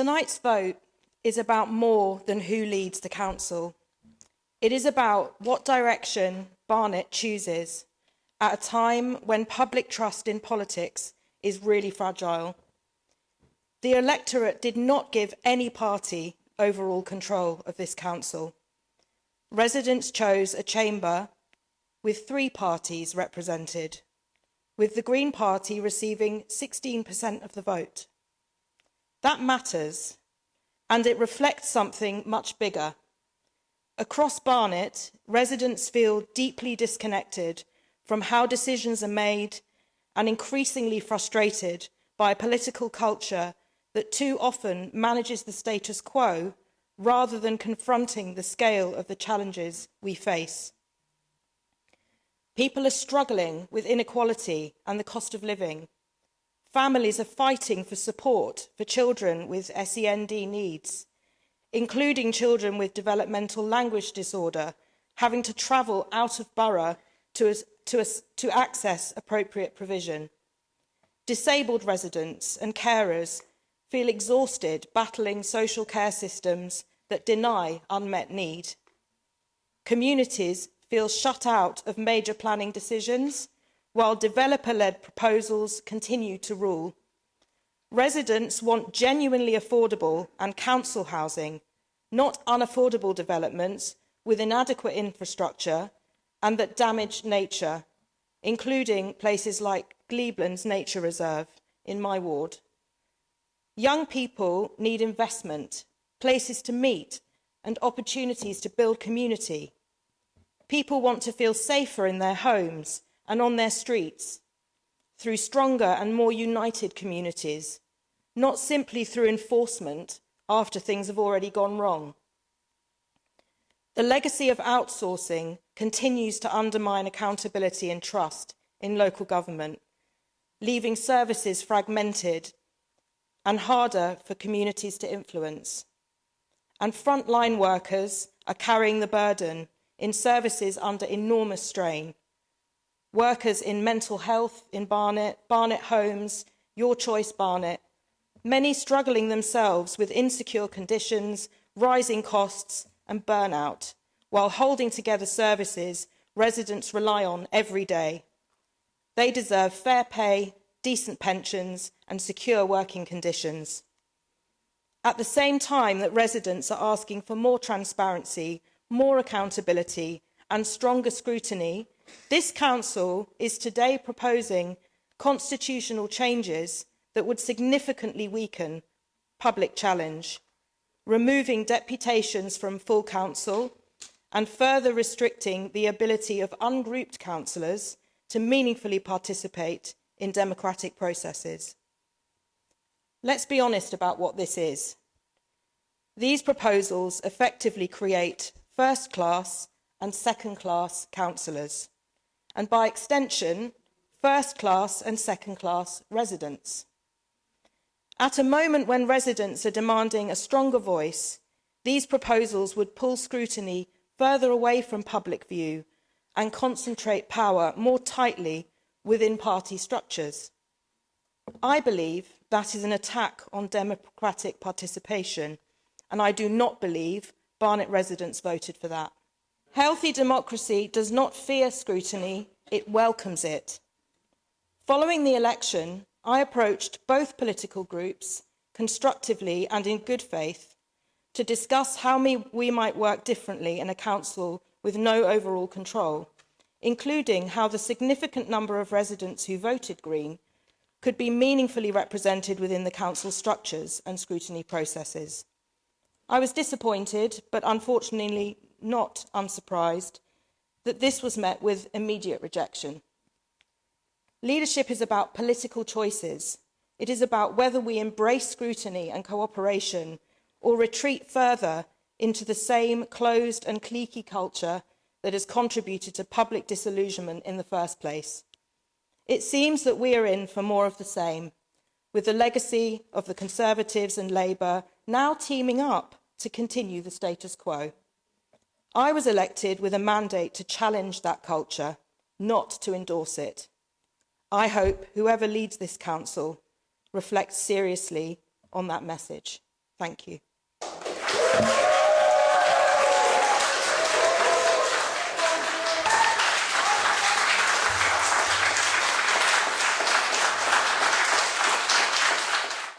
Tonight's vote is about more than who leads the council. It is about what direction Barnet chooses at a time when public trust in politics is really fragile. The electorate did not give any party overall control of this council. Residents chose a chamber with 3 parties represented, with the Green Party receiving 16% of the vote. That matters, and it reflects something much bigger. Across Barnet, residents feel deeply disconnected from how decisions are made and increasingly frustrated by a political culture that too often manages the status quo rather than confronting the scale of the challenges we face. People are struggling with inequality and the cost of living. Families are fighting for support for children with SEND needs, including children with developmental language disorder, having to travel out of borough to access appropriate provision. Disabled residents and carers feel exhausted battling social care systems that deny unmet need. Communities feel shut out of major planning decisions, while developer-led proposals continue to rule. Residents want genuinely affordable and council housing, not unaffordable developments with inadequate infrastructure and that damage nature, including places like Gleeblands Nature Reserve in my ward. Young people need investment, places to meet, and opportunities to build community. People want to feel safer in their homes and on their streets, through stronger and more united communities, not simply through enforcement after things have already gone wrong. The legacy of outsourcing continues to undermine accountability and trust in local government, leaving services fragmented and harder for communities to influence. And frontline workers are carrying the burden in services under enormous strain. Workers in mental health in Barnet, Barnet Homes, Your Choice Barnet, many struggling themselves with insecure conditions, rising costs and burnout, while holding together services residents rely on every day. They deserve fair pay, decent pensions and secure working conditions. At the same time that residents are asking for more transparency, more accountability and stronger scrutiny, this council is today proposing constitutional changes that would significantly weaken public challenge, removing deputations from full council and further restricting the ability of ungrouped councillors to meaningfully participate in democratic processes. Let's be honest about what this is. These proposals effectively create first-class and second-class councillors, and by extension, first-class and second-class residents. At a moment when residents are demanding a stronger voice, these proposals would pull scrutiny further away from public view and concentrate power more tightly within party structures. I believe that is an attack on democratic participation, and I do not believe Barnet residents voted for that. Healthy democracy does not fear scrutiny, it welcomes it. Following the election, I approached both political groups constructively and in good faith to discuss how we might work differently in a council with no overall control, including how the significant number of residents who voted Green could be meaningfully represented within the council structures and scrutiny processes. I was disappointed, but unfortunately not unsurprised, that this was met with immediate rejection. Leadership is about political choices. It is about whether we embrace scrutiny and cooperation or retreat further into the same closed and cliquey culture that has contributed to public disillusionment in the first place. It seems that we are in for more of the same, with the legacy of the Conservatives and Labour now teaming up to continue the status quo. I was elected with a mandate to challenge that culture, not to endorse it. I hope whoever leads this council reflects seriously on that message. Thank you.